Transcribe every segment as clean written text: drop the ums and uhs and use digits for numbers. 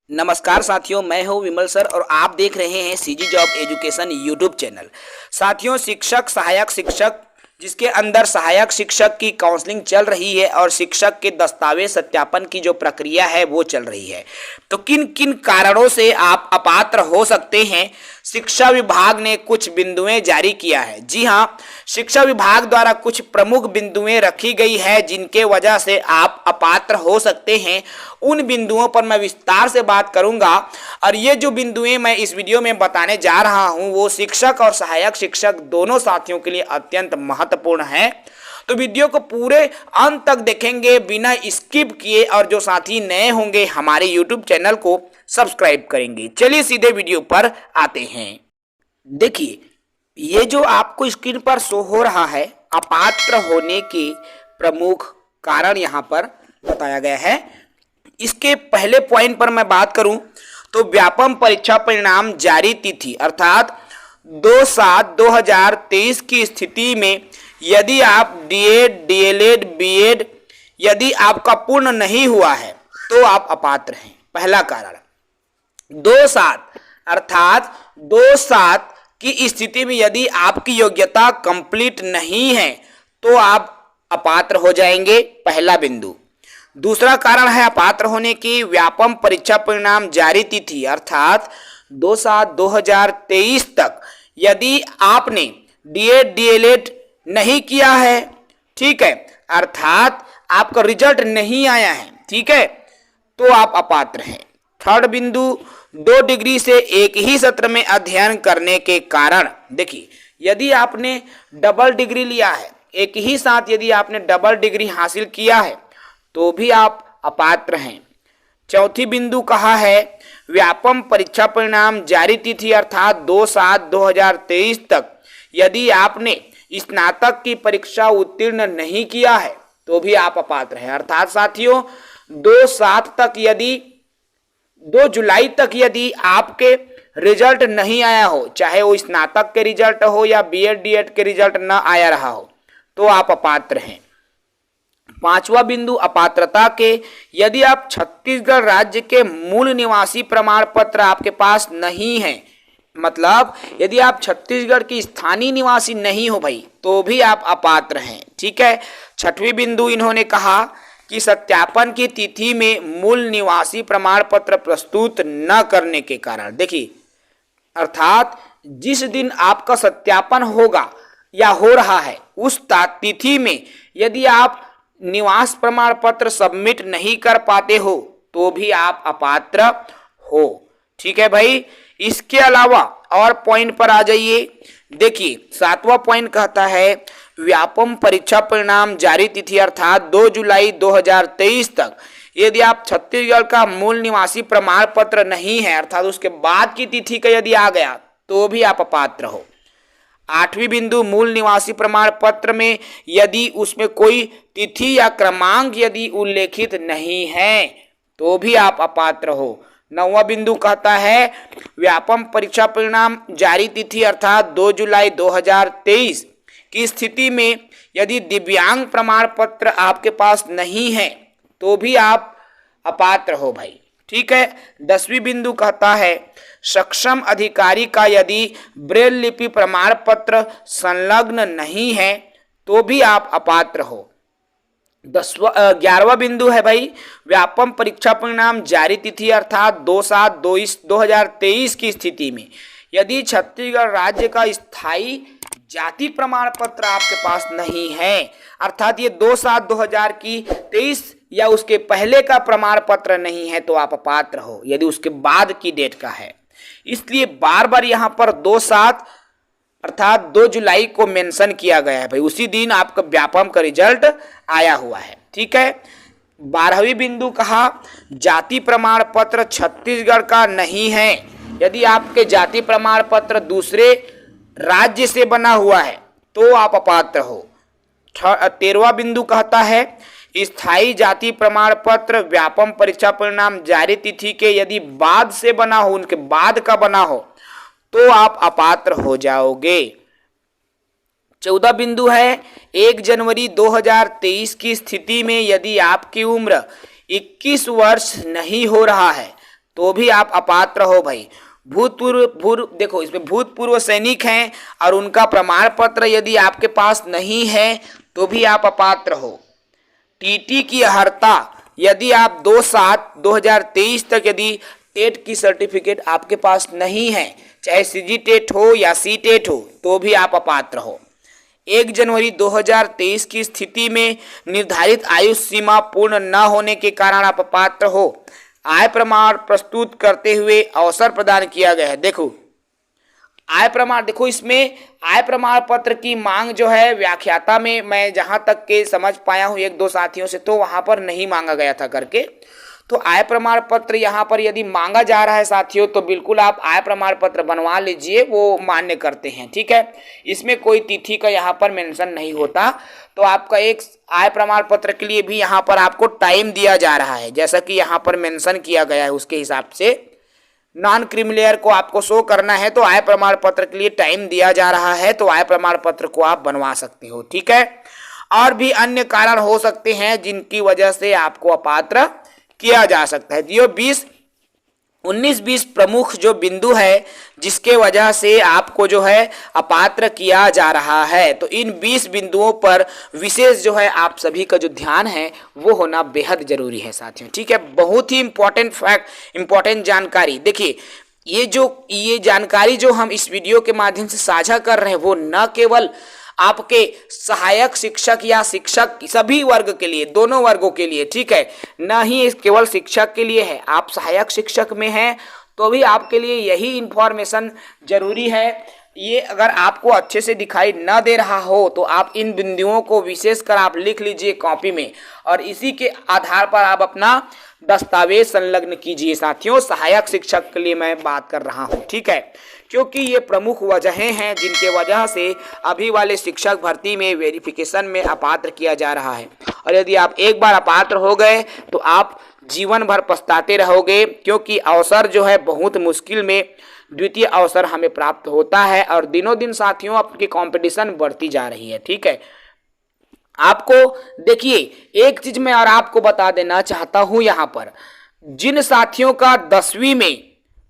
नमस्कार साथियों, मैं हूं विमल सर और आप देख रहे हैं CG job education YouTube channel. साथियों, शिक्षक, सहायक शिक्षक, जिसके अंदर सहायक शिक्षक की काउंसलिंग चल रही है और शिक्षक के दस्तावेज सत्यापन की जो प्रक्रिया है वो चल रही है। तो किन किन कारणों से आप अपात्र हो सकते हैं, शिक्षा विभाग ने कुछ बिंदुएं जारी किया है। जी हाँ, शिक्षा विभाग द्वारा कुछ प्रमुख बिंदुएं रखी गई है जिनके वजह से आप अपात्र हो सकते हैं। उन बिंदुओं पर मैं विस्तार से बात करूंगा और ये जो बिंदुएं मैं इस वीडियो में बताने जा रहा हूं वो शिक्षक और सहायक शिक्षक दोनों साथियों के लिए अत्यंत महत्वपूर्ण है। तो वीडियो को पूरे अंत तक देखेंगे बिना स्किप किए और जो साथी नए होंगे हमारे यूट्यूब चैनल को सब्सक्राइब करेंगे। चलिए सीधे वीडियो पर आते हैं। देखिए, ये जो आपको स्क्रीन पर शो हो रहा है अपात्र होने के प्रमुख कारण यहाँ पर बताया गया है। इसके पहले पॉइंट पर मैं बात करूं तो व्यापम परीक्षा परिणाम जारी तिथि अर्थात 2/7/2023 की स्थिति में यदि आप डीएड, डीएलएड, बीएड यदि आपका पूर्ण नहीं हुआ है तो आप अपात्र हैं। पहला कारण 2/7 अर्थात 2/7 की स्थिति में यदि आपकी योग्यता कंप्लीट नहीं है तो आप अपात्र हो जाएंगे। पहला बिंदु। दूसरा कारण है अपात्र होने की व्यापम परीक्षा परिणाम जारी तिथि अर्थात 2/7/2023 तक यदि आपने डीएड, डीएलएड नहीं किया है, ठीक है, अर्थात आपका रिजल्ट नहीं आया है, ठीक है, तो आप अपात्र हैं। थर्ड बिंदु 2 डिग्री से एक ही सत्र में अध्ययन करने के कारण। देखिए, यदि आपने डबल डिग्री लिया है, एक ही साथ यदि आपने डबल डिग्री हासिल किया है तो भी आप अपात्र हैं। चौथी बिंदु कहा है व्यापम परीक्षा परिणाम जारी तिथि अर्थात 2/7/2023 तक यदि आपने स्नातक की परीक्षा उत्तीर्ण नहीं किया है तो भी आप अपात्र हैं। अर्थात साथियों 2/7 तक यदि 2 जुलाई तक यदि आपके रिजल्ट नहीं आया हो, चाहे वो स्नातक के रिजल्ट हो या बीएड, डीएड के रिजल्ट न आया रहा हो, तो आप अपात्र हैं। पांचवा बिंदु अपात्रता के यदि आप छत्तीसगढ़ राज्य के मूल निवासी प्रमाण पत्र आपके पास नहीं है, मतलब यदि आप छत्तीसगढ़ की स्थानीय निवासी नहीं हो भाई, तो भी आप अपात्र हैं, ठीक है। छठवीं बिंदु इन्होंने कहा कि सत्यापन की तिथि में मूल निवासी प्रमाण पत्र प्रस्तुत न करने के कारण। देखिए, अर्थात जिस दिन आपका सत्यापन होगा या हो रहा है उस तिथि में यदि आप निवास प्रमाण पत्र सबमिट नहीं कर पाते हो तो भी आप अपात्र हो, ठीक है भाई। इसके अलावा और पॉइंट पर आ जाइए। देखिए, 7वां पॉइंट कहता है व्यापम परीक्षा परिणाम जारी तिथि अर्थात 2 जुलाई 2023 तक यदि आप छत्तीसगढ़ का मूल निवासी प्रमाण पत्र नहीं है अर्थात उसके बाद की तिथि का यदि आ गया तो भी आप अपात्र हो। 8वीं बिंदु मूल निवासी प्रमाण पत्र में यदि उसमें कोई तिथि या क्रमांक यदि उल्लेखित नहीं है तो भी आप अपात्र हो। 9वां बिंदु कहता है व्यापम परीक्षा परिणाम जारी तिथि अर्थात 2 जुलाई 2023 की स्थिति में यदि दिव्यांग प्रमाण पत्र आपके पास नहीं है तो भी आप अपात्र हो भाई, ठीक है। 10वीं बिंदु कहता है सक्षम अधिकारी का यदि ब्रेल लिपि प्रमाण पत्र संलग्न नहीं है तो भी आप अपात्र हो। 11वां बिंदु है भाई व्यापम परीक्षा परिणाम जारी तिथि अर्थात 2/7/2023 की स्थिति में यदि छत्तीसगढ़ राज्य का स्थायी जाति प्रमाण पत्र आपके पास नहीं है अर्थात ये 2/7/2023 या उसके पहले का प्रमाण पत्र नहीं है तो आप अपात्र हो यदि उसके बाद की डेट का है। इसलिए बार बार यहाँ पर 2/7 अर्थात 2 जुलाई को मेंशन किया गया है भाई, उसी दिन आपका व्यापम का रिजल्ट आया हुआ है, ठीक है। 12वीं बिंदु कहा जाति प्रमाण पत्र छत्तीसगढ़ का नहीं है यदि आपके जाति प्रमाण पत्र दूसरे राज्य से बना हुआ है तो आप अपात्र हो। 13वां बिंदु कहता है स्थायी जाति प्रमाण पत्र व्यापम परीक्षा परिणाम जारी तिथि के यदि बाद से बना हो, उनके बाद का बना हो तो आप अपात्र हो जाओगे। 14 बिंदु है 1 जनवरी 2023 की स्थिति में यदि आपकी उम्र 21 वर्ष नहीं हो रहा है तो भी आप अपात्र हो भाई। देखो इसमें भूतपूर्व सैनिक हैं और उनका प्रमाण पत्र यदि आपके पास नहीं है तो भी आप अपात्र हो। टीटी की अर्हता यदि आप 2/7/2023 तक यदि टेट की सर्टिफिकेट आपके पास नहीं है, चाहे सीजी टेट हो या सी टेट हो, तो भी आप अपात्र हो। 1 जनवरी 2023 की स्थिति में निर्धारित आयु सीमा पूर्ण न होने के कारण आप अपात्र हो। आय प्रमाण प्रस्तुत करते हुए अवसर प्रदान किया गया है। देखो आय प्रमाण, देखो इसमें आय प्रमाण पत्र की मांग जो है व्याख्याता में मैं जहां तक के समझ पाया हूं 1-2 साथियों से, तो वहां पर नहीं मांगा गया था करके। तो आय प्रमाण पत्र यहाँ पर यदि मांगा जा रहा है साथियों, तो बिल्कुल आप आय प्रमाण पत्र बनवा लीजिए, वो मान्य करते हैं, ठीक है। इसमें कोई तिथि का यहाँ पर मेंशन नहीं होता। तो आपका एक आय प्रमाण पत्र के लिए भी यहाँ पर आपको टाइम दिया जा रहा है, जैसा कि यहाँ पर मेंशन किया गया है उसके हिसाब से। नॉन क्रीमिलेयर को आपको शो करना है तो आय प्रमाण पत्र के लिए टाइम दिया जा रहा है, तो आय प्रमाण पत्र को आप बनवा सकते हो, ठीक है। और भी अन्य कारण हो सकते हैं जिनकी वजह से आपको अपात्र किया जा सकता है। ये 19-20 प्रमुख जो बिंदु है जिसके वजह से आपको जो है अपात्र किया जा रहा है, तो इन 20 बिंदुओं पर विशेष जो है आप सभी का जो ध्यान है वो होना बेहद जरूरी है साथियों, ठीक है। बहुत ही इंपॉर्टेंट फैक्ट, इंपॉर्टेंट जानकारी। देखिए ये जानकारी जो हम इस वीडियो के माध्यम से साझा कर रहे हैं वो न केवल आपके सहायक शिक्षक या शिक्षक सभी वर्ग के लिए, दोनों वर्गों के लिए, ठीक है, न ही केवल शिक्षक के लिए है। आप सहायक शिक्षक में हैं तो भी आपके लिए यही इंफॉर्मेशन जरूरी है। ये अगर आपको अच्छे से दिखाई न दे रहा हो तो आप इन बिंदुओं को विशेषकर आप लिख लीजिए कॉपी में, और इसी के आधार पर आप अपना दस्तावेज संलग्न कीजिए साथियों। सहायक शिक्षक के लिए मैं बात कर रहा हूं, ठीक है, क्योंकि ये प्रमुख वजहें हैं जिनके वजह से अभी वाले शिक्षक भर्ती में वेरिफिकेशन में अपात्र किया जा रहा है। और यदि आप एक बार अपात्र हो गए तो आप जीवन भर पछताते रहोगे, क्योंकि अवसर जो है बहुत मुश्किल में द्वितीय अवसर हमें प्राप्त होता है, और दिनों दिन साथियों आपकी कंपटीशन बढ़ती जा रही है, ठीक है। आपको देखिए एक चीज मैं और आपको बता देना चाहता हूं, यहाँ पर जिन साथियों का 10वीं में,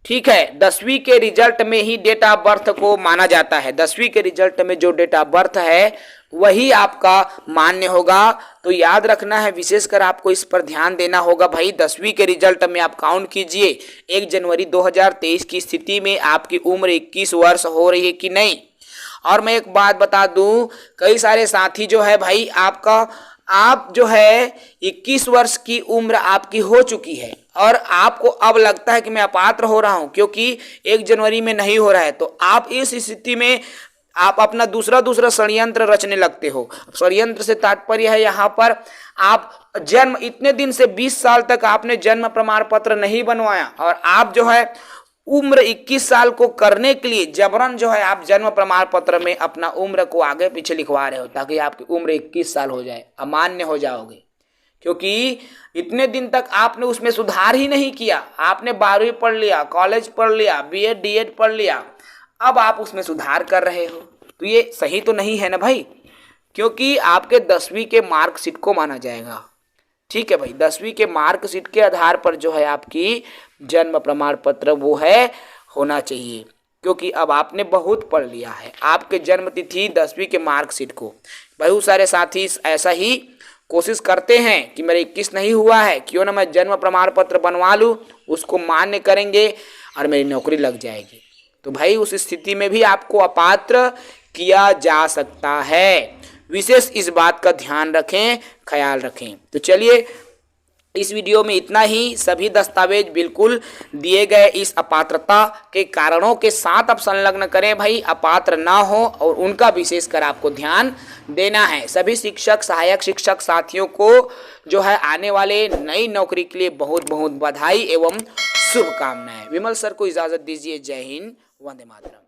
ठीक है, 10वीं के रिजल्ट में ही डेट ऑफ बर्थ को माना जाता है, 10वीं के रिजल्ट में जो डेट ऑफ बर्थ है वही आपका मान्य होगा। तो याद रखना है, विशेषकर आपको इस पर ध्यान देना होगा भाई। 10वीं के रिजल्ट में आप काउंट कीजिए 1 जनवरी 2023 की स्थिति में आपकी उम्र 21 वर्ष हो रही है कि नहीं। और मैं एक बात बता दूं, कई सारे साथी जो है भाई आप जो है 21 वर्ष की उम्र आपकी हो चुकी है और आपको अब लगता है कि मैं अपात्र हो रहा हूं क्योंकि 1 जनवरी में नहीं हो रहा है, तो आप इस स्थिति में आप अपना दूसरा षड्यंत्र रचने लगते हो। षड्यंत्र से तात्पर्य है यहाँ पर आप जन्म, इतने दिन से 20 साल तक आपने जन्म प्रमाण पत्र नहीं बनवाया और आप जो है उम्र 21 साल को करने के लिए जबरन जो है आप जन्म प्रमाण पत्र में अपना उम्र को आगे पीछे लिखवा रहे हो ताकि आपकी उम्र 21 साल हो जाए, अमान्य हो जाओगे। क्योंकि इतने दिन तक आपने उसमें सुधार ही नहीं किया, आपने 12वीं पढ़ लिया, कॉलेज पढ़ लिया, बीएड डीएड पढ़ लिया, अब आप उसमें सुधार कर रहे हो, तो ये सही तो नहीं है ना भाई, क्योंकि आपके 10वीं के मार्कशीट को माना जाएगा। ठीक है भाई, 10वीं के मार्कशीट के आधार पर जो है आपकी जन्म प्रमाण पत्र वो है होना चाहिए, क्योंकि अब आपने बहुत पढ़ लिया है। आपके जन्म तिथि 10वीं के मार्कशीट को, बहुत सारे साथी ऐसा ही कोशिश करते हैं कि मेरा 21 नहीं हुआ है, क्यों ना मैं जन्म प्रमाण पत्र बनवा लूँ, उसको मान्य करेंगे और मेरी नौकरी लग जाएगी। तो भाई उस स्थिति में भी आपको अपात्र किया जा सकता है। विशेष इस बात का ध्यान रखें, ख्याल रखें। तो चलिए इस वीडियो में इतना ही। सभी दस्तावेज बिल्कुल दिए गए इस अपात्रता के कारणों के साथ आप संलग्न करें भाई, अपात्र ना हो, और उनका विशेषकर आपको ध्यान देना है। सभी शिक्षक, सहायक शिक्षक साथियों को जो है आने वाले नई नौकरी के लिए बहुत बहुत बधाई एवं शुभकामनाएं। विमल सर को इजाजत दीजिए। जय हिंद, वंदे मातरम।